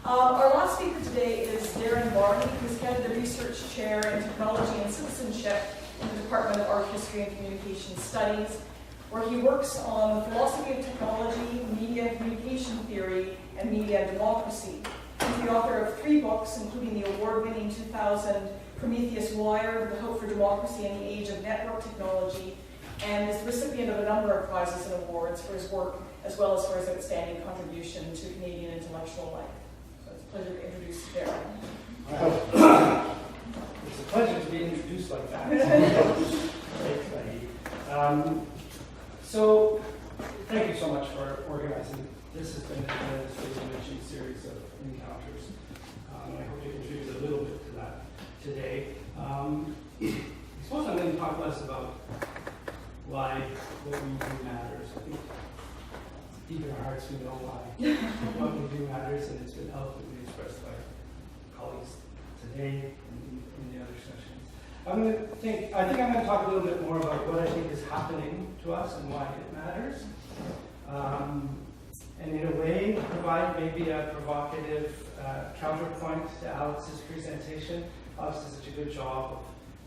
Our last speaker today is Darin Barney, who's head of the Research Chair in Technology and Citizenship in the Department of Art, History and Communication Studies, where he works on the philosophy of technology, media and communication theory, and media and democracy. He's the author of 3 books, including the award-winning 2000 Prometheus Wired, The Hope for Democracy in the Age of Network Technology, and is the recipient of a number of prizes and awards for his work, as well as for his outstanding contribution to Canadian intellectual life. So it's a pleasure to introduce Darin. It's a pleasure to be introduced like that. So, thank you so much for organizing. This has been a tremendously enriching series of encounters. I hope you contribute a little bit to that today. I suppose I'm going to talk less about why what we do matters. I think deep in our hearts we know why what we do matters, and it's been eloquently expressed by colleagues today and in the other sessions. I think I'm going to talk a little bit more about what I think is happening to us and why it matters. And in a way, provide maybe a provocative counterpoint to Alex's presentation. Alex did such a good job of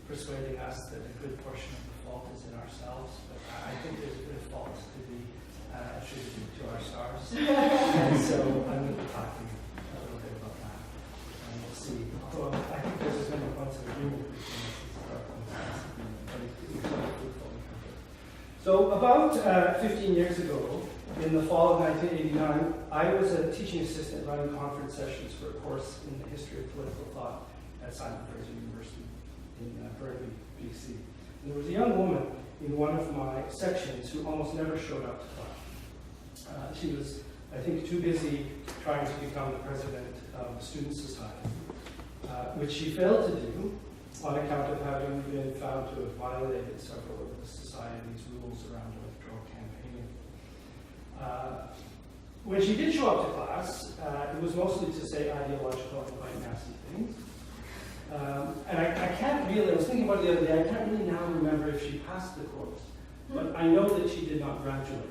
persuading us that a good portion of the fault is in ourselves, but I think there's a bit of fault to be attributed to our stars. And so I'm going to be talking a little bit about that. And we'll see. Although I think there's as many points of agreement between us as there are points of disagreement. So about 15 years ago, in the fall of 1989, I was a teaching assistant running conference sessions for a course in the history of political thought at Simon Fraser University in Barney, BC. And there was a young woman in one of my sections who almost never showed up to class. She was, I think, too busy trying to become the president of the Student Society, which she failed to do on account of having been found to have violated several of the society's rules around electoral campaigning. When she did show up to class, it was mostly to say ideological and quite nasty things. And I can't really, I was thinking about it the other day, I can't really now remember if she passed the course, but I know that she did not graduate.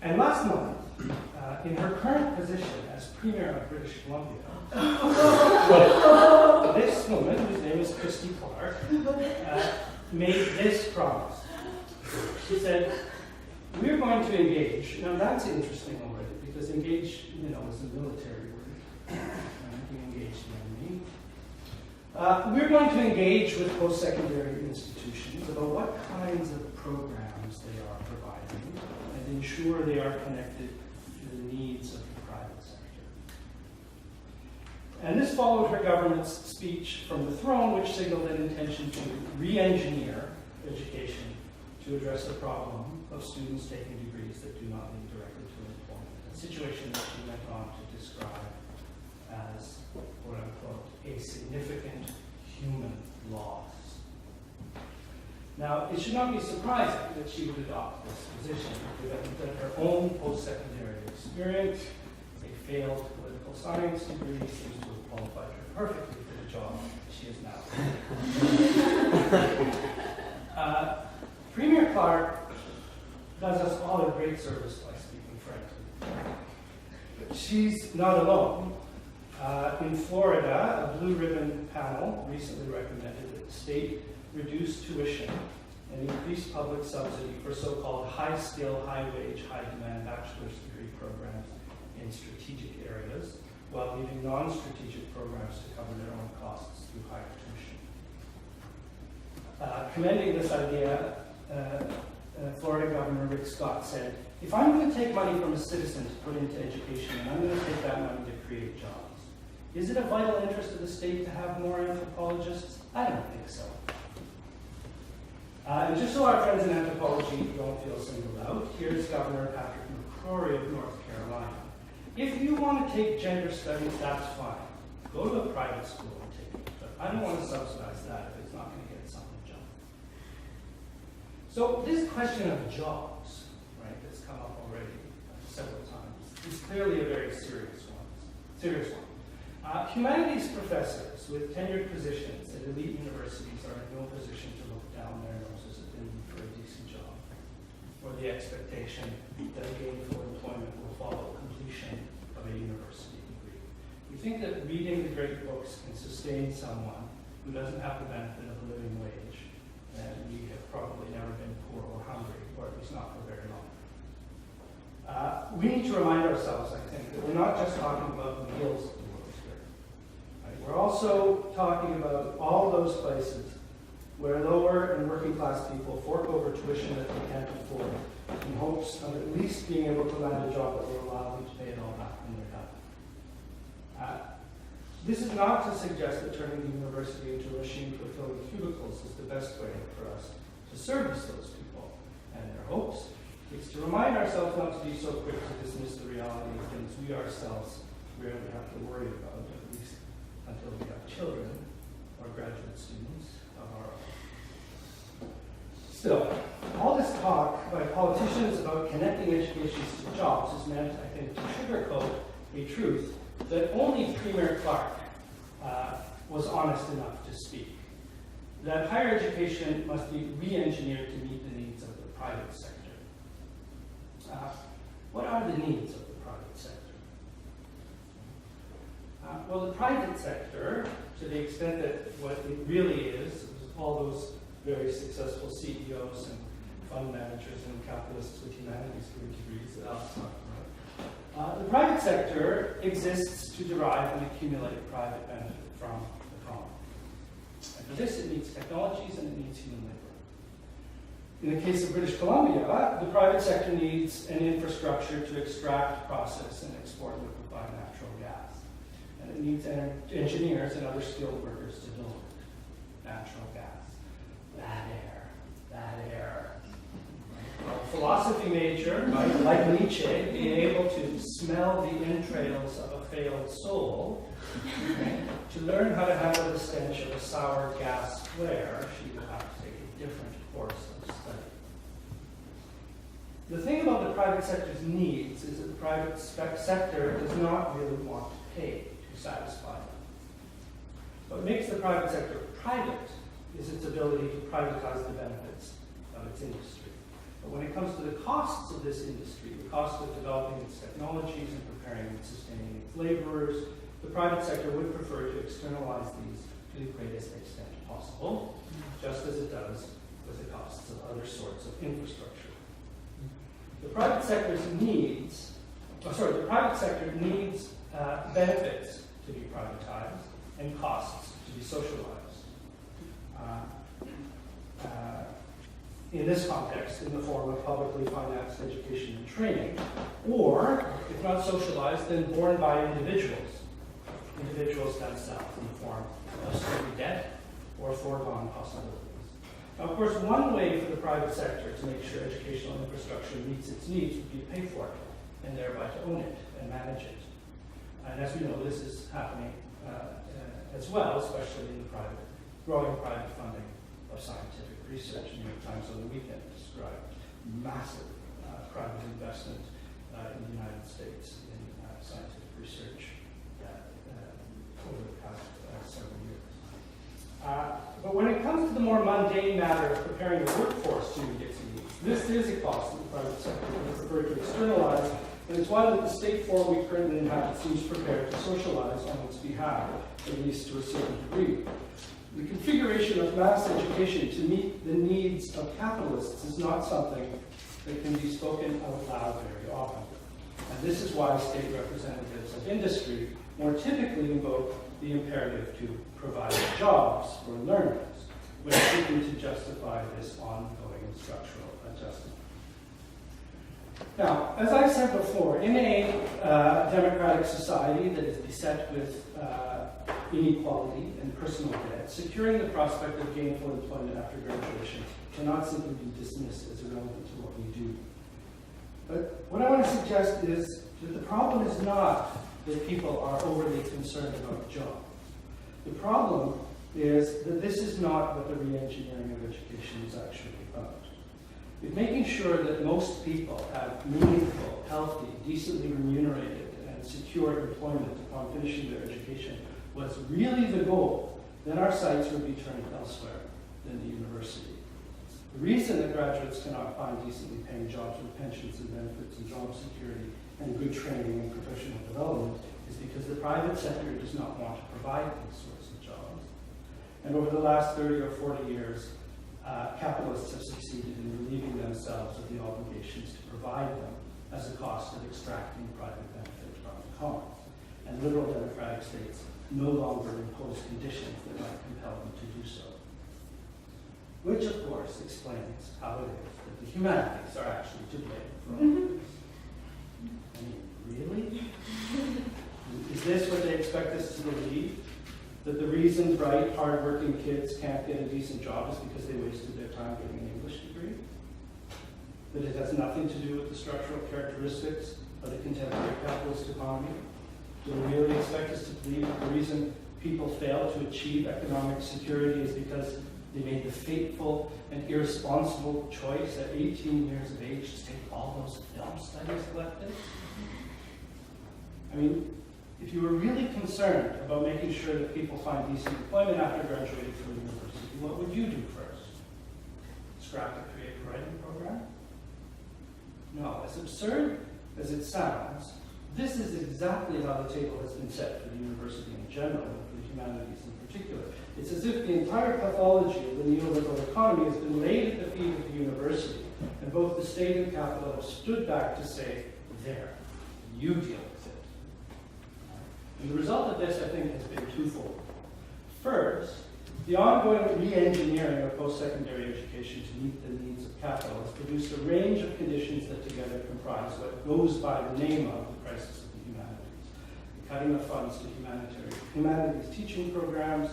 And last month, in her current position as Premier of British Columbia, this woman, whose name is Christy Clark, made this promise. She said, "We're going to engage." Now that's interesting already, because engage, is a military word. We engage the enemy. We're going to engage with post-secondary institutions about what kinds of programs they are providing and ensure they are connected to the needs of the private sector. And this followed her government's speech from the throne, which signaled an intention to re-engineer education to address the problem of students taking degrees that do not lead directly to employment, a situation that she went on to describe as, quote-unquote, a significant human loss. Now, it should not be surprising that she would adopt this position, given that her own post-secondary experience, a failed political science degree, seems to have qualified her perfectly for the job she is now. Premier Clark does us all a great service by speaking frankly. But she's not alone. In Florida, a blue ribbon panel recently recommended that the state reduce tuition and increase public subsidy for so-called high-skill, high-wage, high-demand bachelor's degree programs in strategic areas, while leaving non-strategic programs to cover their own costs through higher tuition. Commending this idea, Florida Governor Rick Scott said, "If I'm going to take money from a citizen to put into education, and I'm going to take that money to create jobs, is it a vital interest of the state to have more anthropologists? I don't think so." And just so our friends in anthropology don't feel singled out, here's Governor Patrick McCrory of North Carolina. If you want to take gender studies, that's fine. Go to a private school and take it. But I don't want to subsidize that if it's not going to get some job. So this question of jobs, right, that's come up already several times, is clearly a very serious one. Humanities professors with tenured positions at elite universities are in no position to look down their noses at the need for a decent job, or the expectation that gainful employment will follow completion of a university think that reading the great books can sustain someone who doesn't have the benefit of a living wage, then we have probably never been poor or hungry, or at least not for very long. We need to remind ourselves, I think, that we're not just talking about McGill's of the world here. Right? We're also talking about all those places where lower and working class people fork over tuition that they can't afford in hopes of at least being able to land a job that will allow them to pay it all back when they're done. This is not to suggest that turning the university into a machine for filling cubicles is the best way for us to service those people and their hopes. It's to remind ourselves not to be so quick to dismiss the reality of things we ourselves rarely have to worry about, at least until we have children or graduate students of our own. Still, all this talk by politicians about connecting education to jobs is meant, I think, to sugarcoat a truth that only Premier Clark was honest enough to speak. That higher education must be re-engineered to meet the needs of the private sector. What are the needs of the private sector? Well, the private sector, to the extent that what it really is all those very successful CEOs and fund managers and capitalists with humanities degrees that Alex talked about. The private sector exists to derive and accumulate private benefit from the common. And for this, it needs technologies and it needs human labor. In the case of British Columbia, the private sector needs an infrastructure to extract, process, and export liquefied natural gas. And it needs engineers and other skilled workers to deliver natural gas. That air. A philosophy major, right, like Nietzsche, being able to smell the entrails of a failed soul, right, to learn how to handle the stench of a sour gas flare, she would have to take a different course of study. The thing about the private sector's needs is that the private sector does not really want to pay to satisfy them. What makes the private sector private is its ability to privatize the benefits of its industry. But when it comes to the costs of this industry, the cost of developing its technologies and preparing and sustaining its laborers, the private sector would prefer to externalize these to the greatest extent possible, just as it does with the costs of other sorts of infrastructure. The private sector needs benefits to be privatized and costs to be socialized. In this context, in the form of publicly financed education and training, or, if not socialized, then borne by individuals themselves in the form of student debt or foregone possibilities. Now, of course, one way for the private sector to make sure educational infrastructure meets its needs would be to pay for it, and thereby to own it and manage it. And as we know, this is happening as well, especially in the growing private funding of scientific research. New York Times on the weekend described massive private investment in the United States in scientific research over the past several years. But when it comes to the more mundane matter of preparing the workforce to meet its needs, this is a cost that the private sector would prefer to externalize, and it's one that the state form we currently inhabit seems prepared to socialize on its behalf, at least to a certain degree. The configuration of mass education to meet the needs of capitalists is not something that can be spoken out loud very often. And this is why state representatives of industry more typically invoke the imperative to provide jobs for learners when seeking to justify this ongoing structural adjustment. Now, as I said before, in a democratic society that is beset with inequality and personal debt, securing the prospect of gainful employment after graduation cannot simply be dismissed as irrelevant to what we do. But what I want to suggest is that the problem is not that people are overly concerned about jobs. The problem is that this is not what the re-engineering of education is actually about. It's making sure that most people have meaningful, healthy, decently remunerated, and secure employment upon finishing their education was really the goal, then our sights would be turned elsewhere than the university. The reason that graduates cannot find decently paying jobs with pensions and benefits and job security and good training and professional development is because the private sector does not want to provide these sorts of jobs. And over the last 30 or 40 years, capitalists have succeeded in relieving themselves of the obligations to provide them as a cost of extracting private benefit from the commons. And liberal democratic states no longer impose conditions that might compel them to do so. Which, of course, explains how it is that the humanities are actually to blame for all of this. I mean, really? Is this what they expect us to believe? That the reason bright, hard-working kids can't get a decent job is because they wasted their time getting an English degree? That it has nothing to do with the structural characteristics of the contemporary capitalist economy? Do they really expect us to believe that the reason people fail to achieve economic security is because they made the fateful and irresponsible choice at 18 years of age to take all those film studies elective? I mean, if you were really concerned about making sure that people find decent employment after graduating from university, what would you do first? Scrap the creative writing program? No, as absurd as it sounds, this is exactly how the table has been set for the university in general and for the humanities in particular. It's as if the entire pathology of the neoliberal economy has been laid at the feet of the university, and both the state and capital have stood back to say, there, you deal with it. And the result of this, I think, has been twofold. First, the ongoing re-engineering of post-secondary education to meet the needs of capital has produced a range of conditions that together comprise what goes by the name of the crisis of the humanities. The cutting of funds to humanities teaching programs,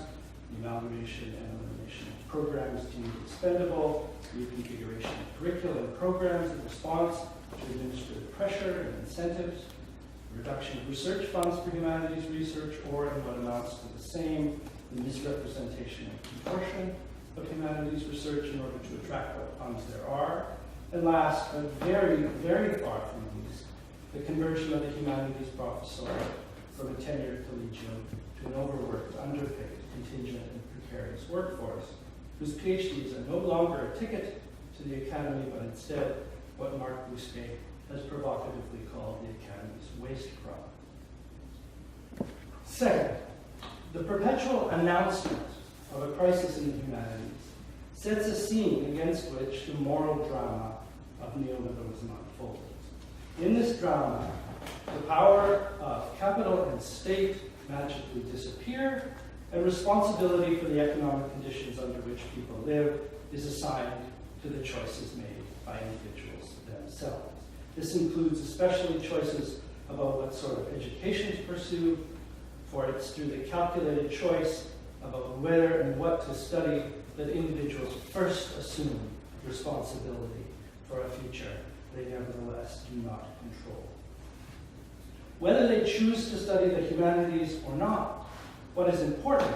the amalgamation and elimination of programs deemed expendable, reconfiguration of curricula and programs in response to administrative pressure and incentives, reduction of research funds for humanities research, or in what amounts to the same, the misrepresentation and proportion of humanities research in order to attract what funds there are. And last, but very, very far from least, the conversion of the humanities professor from a tenured collegian to an overworked, underpaid, contingent, and precarious workforce, whose PhDs are no longer a ticket to the academy, but instead what Marc Bousquet has provocatively called the academy's waste product. Second, the perpetual announcement of a crisis in the humanities sets a scene against which the moral drama of neoliberalism unfolds. In this drama, the power of capital and state magically disappear, and responsibility for the economic conditions under which people live is assigned to the choices made by individuals themselves. This includes especially choices about what sort of education to pursue, for it's through the calculated choice about whether and what to study that individuals first assume responsibility for a future they nevertheless do not control. Whether they choose to study the humanities or not, what is important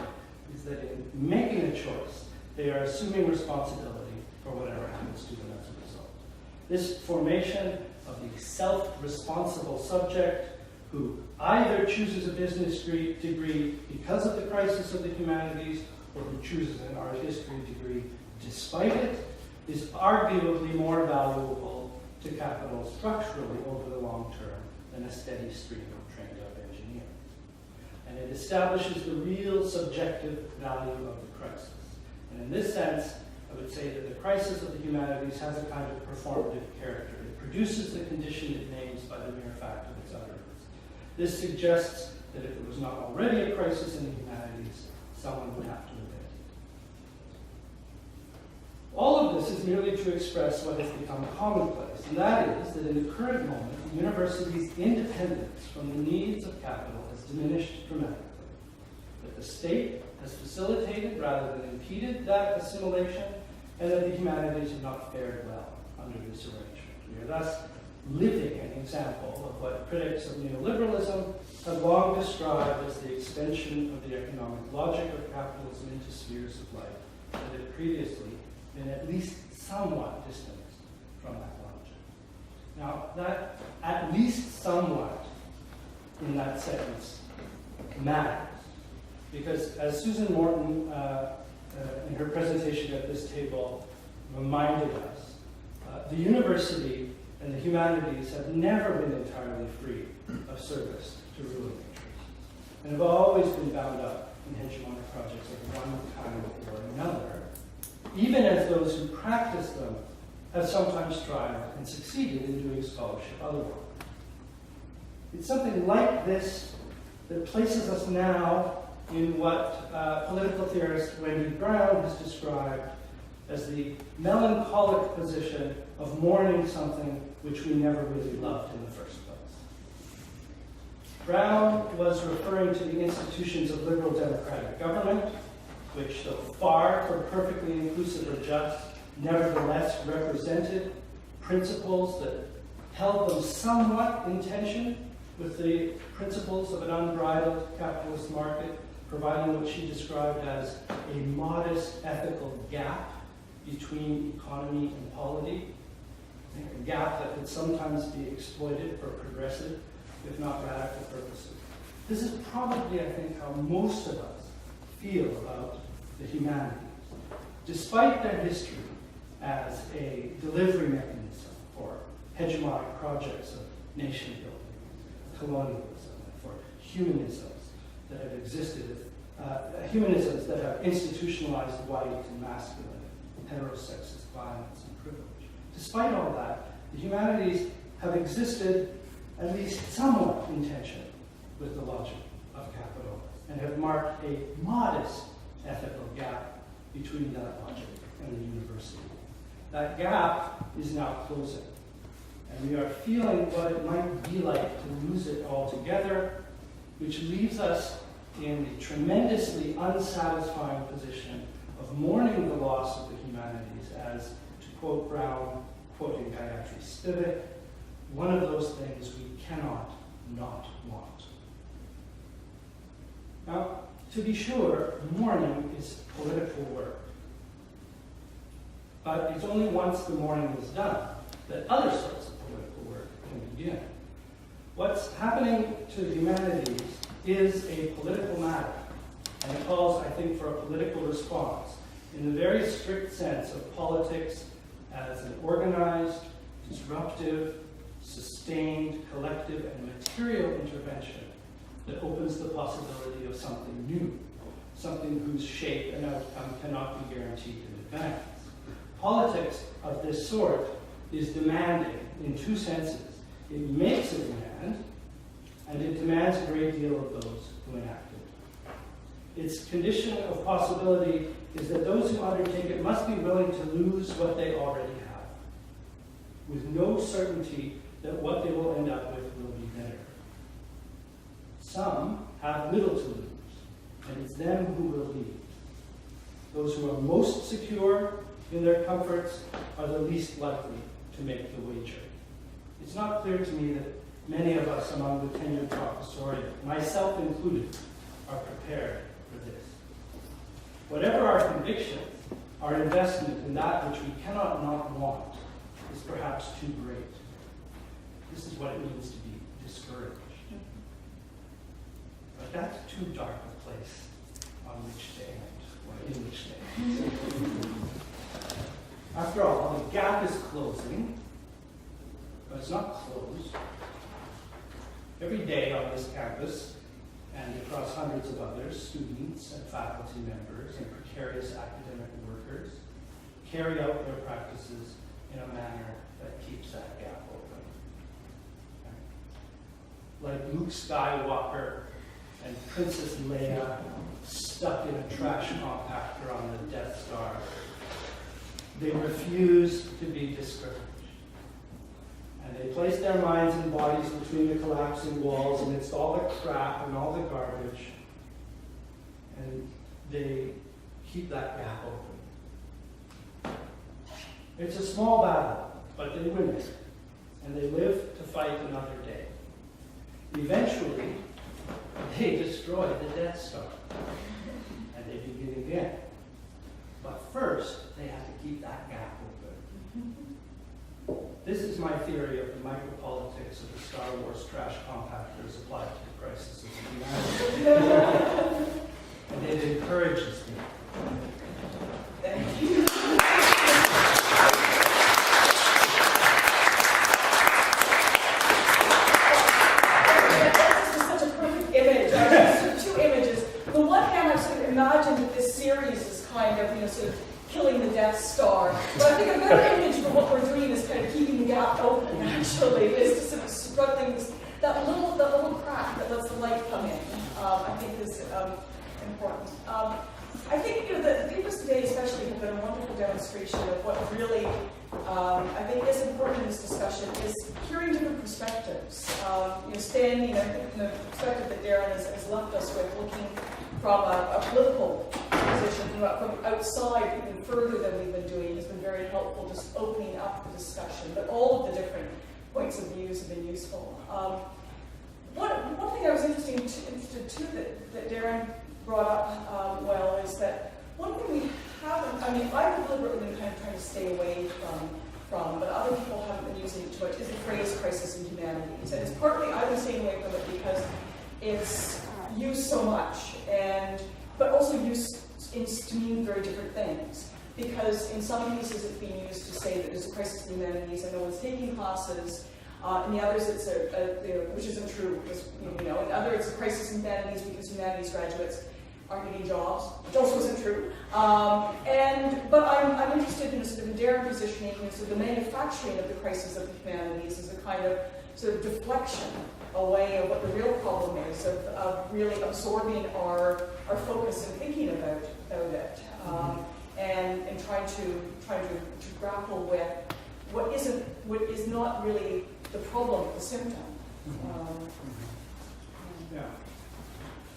is that in making a choice, they are assuming responsibility for whatever happens to them as a result. This formation of the self-responsible subject who either chooses a business degree because of the crisis of the humanities or who chooses an art history degree despite it is arguably more valuable to capital structurally over the long term than a steady stream of trained-up engineers. And it establishes the real subjective value of the crisis. And in this sense, I would say that the crisis of the humanities has a kind of performative character. It produces the condition it names by the mere fact of its utterance. This suggests that if it was not already a crisis in the humanities, someone would have to invent it. All of this is merely to express what has become commonplace, and that is that in the current moment, the university's independence from the needs of capital has diminished dramatically. That the state has facilitated rather than impeded that assimilation, and that the humanities have not fared well under this arrangement. We are thus living an example of what critics of neoliberalism have long described as the extension of the economic logic of capitalism into spheres of life that had previously been at least somewhat distanced from that logic. Now, that at least somewhat in that sentence matters, because as Susan Morton in her presentation at this table reminded us, the university and the humanities have never been entirely free of service to ruling interests. and have always been bound up in hegemonic projects of one kind or another, even as those who practice them have sometimes tried and succeeded in doing scholarship otherwise. It's something like this that places us now in what political theorist Wendy Brown has described as the melancholic position of mourning something which we never really loved in the first place. Brown was referring to the institutions of liberal democratic government, which, though far from perfectly inclusive or just, nevertheless represented principles that held them somewhat in tension with the principles of an unbridled capitalist market, providing what she described as a modest ethical gap between economy and polity, a gap that could sometimes be exploited for progressive, if not radical purposes. This is probably, I think, how most of us feel about the humanities, despite their history as a delivery mechanism for hegemonic projects of nation building, colonialism, for humanisms that have existed, humanisms that have institutionalized white and masculine, heterosexist violence and privilege. Despite all that, the humanities have existed at least somewhat in tension with the logic of capital and have marked a modest ethical gap between that logic and the university. That gap is now closing, and we are feeling what it might be like to lose it altogether, which leaves us in the tremendously unsatisfying position of mourning the loss of the humanities as, to quote Brown, quoting Gayatri Spivak, one of those things we cannot not want. Now, to be sure, mourning is political work. But it's only once the mourning is done that other sorts of political work can begin. What's happening to the humanities is a political matter, and it calls, I think, for a political response in the very strict sense of politics as an organized, disruptive, sustained, collective, and material intervention that opens the possibility of something new, something whose shape and outcome cannot be guaranteed in advance. Politics of this sort is demanding in two senses. It makes a demand, and it demands a great deal of those who enact it. Its condition of possibility is that those who undertake it must be willing to lose what they already have, with no certainty that what they will end up with will be better. Some have little to lose, and it's them who will lead. Those who are most secure in their comforts are the least likely to make the wager. It's not clear to me that many of us among the tenured professoriate, myself included, are prepared for this. Whatever our convictions, our investment in that which we cannot not want is perhaps too great. This is what it means to be discouraged. But that's too dark a place on which to end, or in which to end. After all, the gap is closing, but it's not closed. Every day on this campus, and across hundreds of others, students and faculty members and precarious academic workers carry out their practices in a manner that keeps that gap open. Like Luke Skywalker and Princess Leia stuck in a trash compactor on the Death Star, they refuse to be discouraged. And they place their minds and bodies between the collapsing walls amidst all the crap and all the garbage, and they keep that gap open. It's a small battle, but they win it, and they live to fight another day. Eventually, they destroy the Death Star, and they begin again. But first, they have to keep that gap open. This is my theory of the micropolitics of the Star Wars trash compactor as applied to the crisis of humanity. And it encourages me. Thank you. This is such a perfect image. I was just series is kind of, sort of killing the Death Star. But I think a better image for what we're doing is kind of keeping the gap open, actually, is to sort of strut things, that little crack that lets the light come in, I think is important. I think, the papers today especially have been a wonderful demonstration of what really, I think is important in this discussion is hearing different perspectives. Standing, I think, from the perspective that Darin has left us with, looking from a political position, from outside, even further than we've been doing, has been very helpful, just opening up the discussion. But all of the different points of views have been useful. One thing I was interested too that Darin brought up well is that one thing we haven't, I've deliberately been kind of trying to stay away from, but other people haven't been using it too much, is the phrase crisis in humanities. And it's partly I've been staying away from it because it's used so much, but also used to mean very different things. Because in some cases it's being used to say that there's a crisis in humanities and no one's taking classes. In the others, it's which isn't true, because, in others it's a crisis in humanities because humanities graduates aren't getting jobs, which also isn't true. But I'm interested in sort of Darin positioning, sort of the manufacturing of the crisis of the humanities as a kind of sort of deflection away of what the real problem is, of really absorbing our focus and thinking about it, and trying to grapple with what is not really the problem, the symptom. Yeah.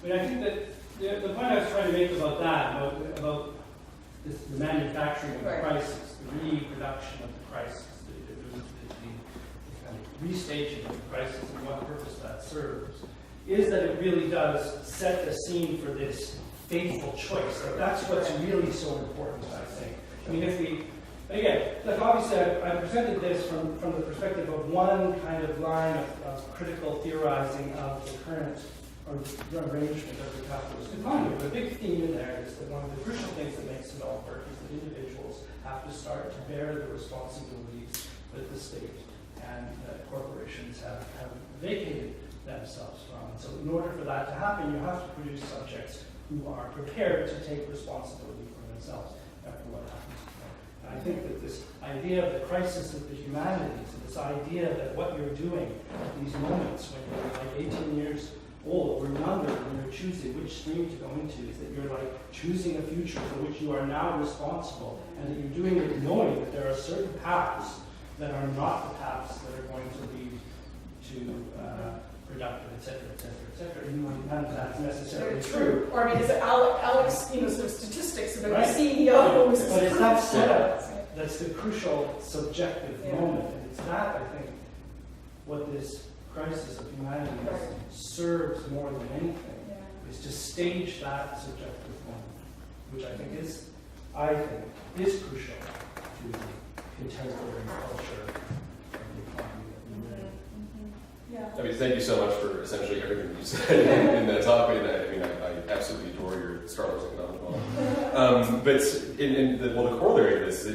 I think that the point I was trying to make about that, about the manufacturing of the crisis, the reproduction of the crisis, the kind of restaging of the crisis and what purpose that serves, is that it really does set the scene for this fateful choice. That's what's really so important, I think. Again, obviously I presented this from the perspective of one kind of line of critical theorizing of the current arrangement of the capitalist economy. But a big theme in there is that one of the crucial things that makes it all work is that individuals have to start to bear the responsibilities that the state and corporations have vacated themselves from. And so in order for that to happen, you have to produce subjects who are prepared to take responsibility for themselves and for what happens. I think that this idea of the crisis of the humanities, and this idea that what you're doing at these moments when you're like 18 years old or younger, when you're choosing which stream to go into, is that you're like choosing a future for which you are now responsible, and that you're doing it knowing that there are certain paths that are not the paths that are going to lead to productive, etc., even when none of that's necessarily true. Or is it Alex, sort of statistics about the CEO? But it's that setup that's the crucial subjective moment, and it's that, I think, what this crisis of humanity serves more than anything, is to stage that subjective moment, which I think is crucial to the contemporary culture of the economy that we live in. Thank you so much for essentially everything you said in that talk. I absolutely adore your Star Wars economic model. The corollary of this,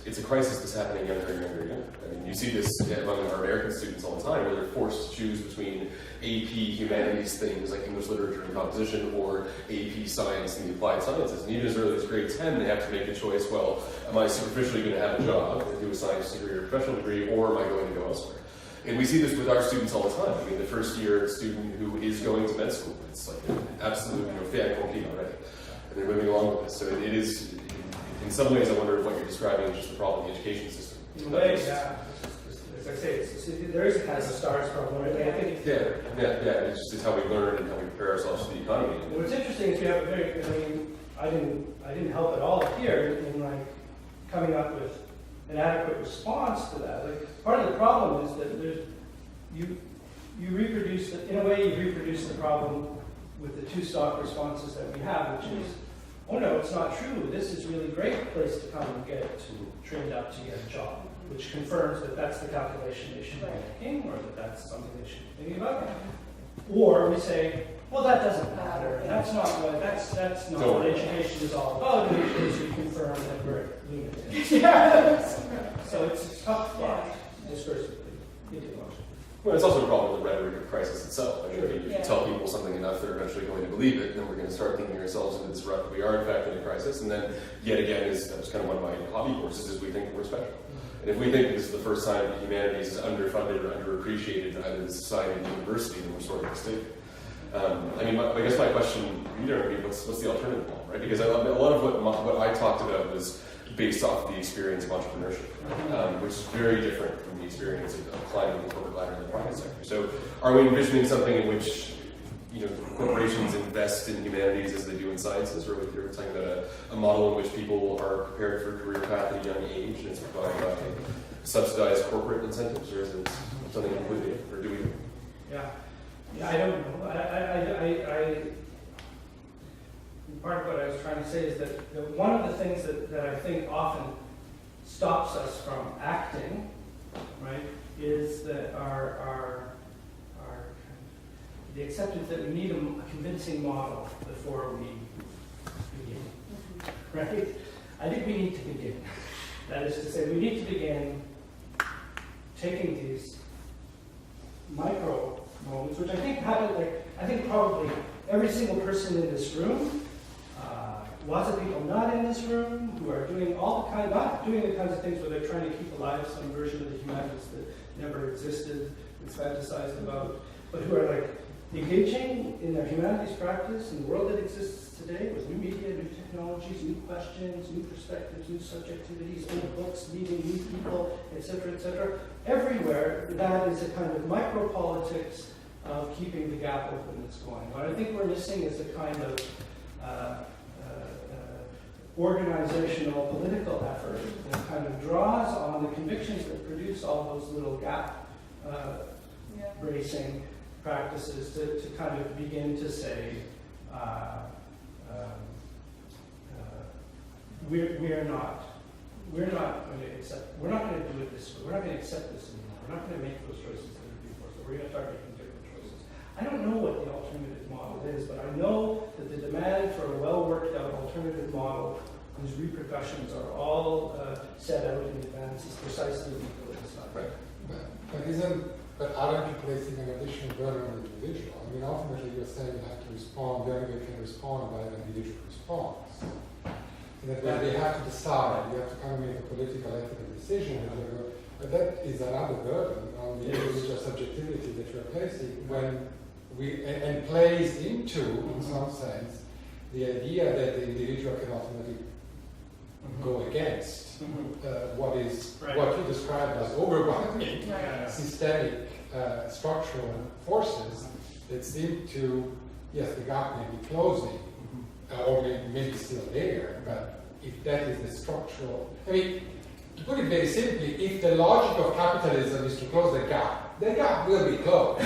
it's a crisis that's happening younger and younger and younger. You see this among our American students all the time, where they're forced to choose between AP humanities things like English literature and composition, or AP science and the applied sciences. And even as early as grade 10, they have to make a choice. Well, am I superficially going to have a job and do a science degree or a professional degree, or am I going to go elsewhere? And we see this with our students all the time. The first year student who is going to med school, it's like an absolute fait accompli already. And they're moving along with this. So it is, in some ways, I wonder if what you're describing is just the problem in the education system. In a way, yeah. As I say, there is a kind of a stars problem. I think It's how we learn and how we prepare ourselves for the economy. What's interesting is we have a very, I didn't help at all here in coming up with an adequate response to that. Part of the problem is that you reproduce, in a way, you reproduce the problem with the two stock responses that we have, which is, oh no, it's not true. This is really great place to come and get trained up to get a job, which confirms that that's the calculation they should be making, or that that's something they should be thinking about. Or we say, well, that doesn't matter. That's not what education is all about. It is to confirm that we're lunatics. So it's a tough fight, discursively, ideologically. Well, it's also a problem with the rhetoric of crisis itself. I mean, if you Yeah. tell people something enough, they're eventually going to believe it, then we're going to start thinking ourselves into this rut that we are in fact in a crisis. And then, yet again, that was kind of one of my hobby courses, is we think we're special. And if we think this is the first sign that humanities is underfunded or underappreciated in either the society or the university, then we're sort of mistaken. I mean, I guess my question, what's the alternative model, right? Because a lot of what I talked about was based off the experience of entrepreneurship, which is very different from the experience of climbing the corporate ladder in the private sector. So, are we envisioning something in which corporations invest in humanities as they do in sciences, or you're talking about a model in which people are prepared for a career path at a young age and it's provided by subsidized corporate incentives, or is it something completely different, or do we? Yeah, I don't know. Part of what I was trying to say is that one of the things that I think often stops us from acting, right, is that the acceptance that we need a convincing model before we begin, right? I think we need to begin. That is to say, we need to begin taking these micro moments, which I think happen, I think probably every single person in this room, lots of people not in this room, who are doing not doing the kinds of things where they're trying to keep alive some version of the humanities that never existed, it's fantasized about, but who are engaging in their humanities practice in the world that exists today with new media, new technologies, new questions, new perspectives, new subjectivities, new books, meeting new people, etc., etc. Everywhere, that is a kind of micro-politics of keeping the gap open that's going. What I think we're missing is a kind of organizational political effort that kind of draws on the convictions that produce all those little gap bracing practices to kind of begin to say, we're not going to do it this way. We're not going to accept this anymore. We're not going to make those choices that are before. So we're going to start making different choices. I don't know what the alternative model is, but I know that the demand for a well worked out alternative model whose repercussions are all set out in advance is precisely what it's not. Right. But aren't you placing an additional burden on the individual? I mean, ultimately you're saying you have to respond, the only way you can respond by an individual response. That they have to decide, you have to kind of make a political, ethical decision, but that is another burden on the individual subjectivity that you're placing and plays into, in some sense, the idea that the individual can ultimately go against what you described as overwhelming systemic structural forces that seem to, yes, the gap may be closing, or maybe still there, but if that is the structural, I mean, to put it very simply, if the logic of capitalism is to close the gap will be closed.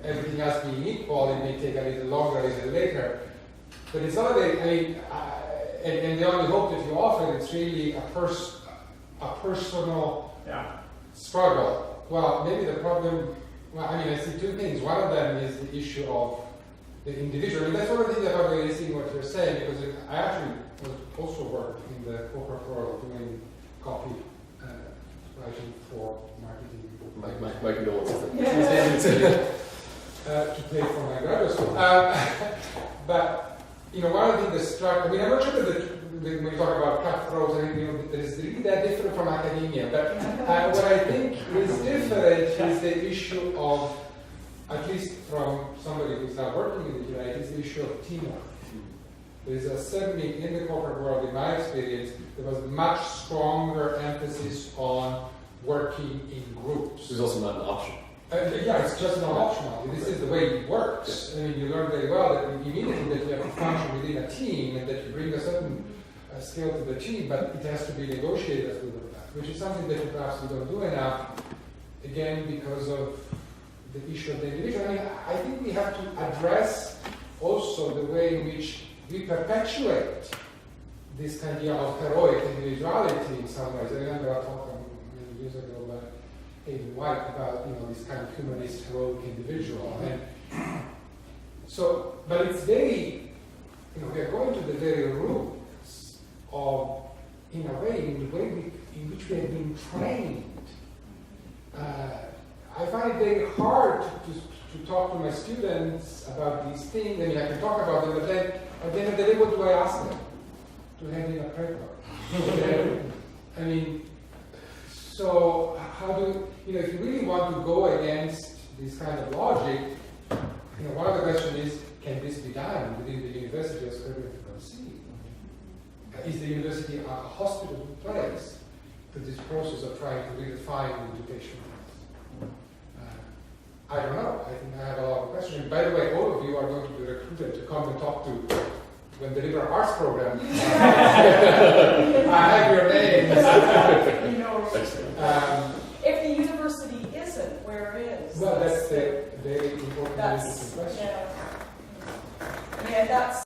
Everything else being equal, it may take a little longer, a little later, but it's not that, and the only hope that you offer is really a personal struggle. Well, maybe the problem, I see two things. One of them is the issue of the individual. And that's one of the things that I'm really seeing what you're saying, because I actually also worked in the corporate world doing copy writing for marketing. My condolences. To pay for my graduate school. But, one of the things that struck, I'm not sure that when we talk about cutthroats, that is really that different from academia. But what I think is different is the issue of, at least from somebody who's now working in the United States, the issue of teamwork. There is certainly in the corporate world, in my experience, there was much stronger emphasis on working in groups. There's also not an option. It's just not optional. This is the way it works. You learn very well that immediately that you have to function within a team and that you bring a certain skill to the team, but it has to be negotiated as we look at, which is something that perhaps we don't do enough, again, because of the issue of the individual. I think we have to address also the way in which we perpetuate this idea of heroic individuality in some ways. I remember I talked many years ago about Hayden White about this kind of humanist heroic individual. And so, but it's very, we are going to the very roots of, in a way, in which we have been trained. I find it very hard to talk to my students about these things. I mean, I can talk about them, but then at the end of the day, what do I ask them? To hand in a paper. I mean, so how do if you really want to go against this kind of logic, one of the questions is, can this be done within the university as currently conceived? Is the university a hospitable place to this process of trying to redefine the education? I don't know. I think I have a lot of questions. By the way, all of you are going to be recruited to come and talk to when the liberal arts program. I have your names. If the university isn't, where is? Well, that's the very important That's, question. yeah, that's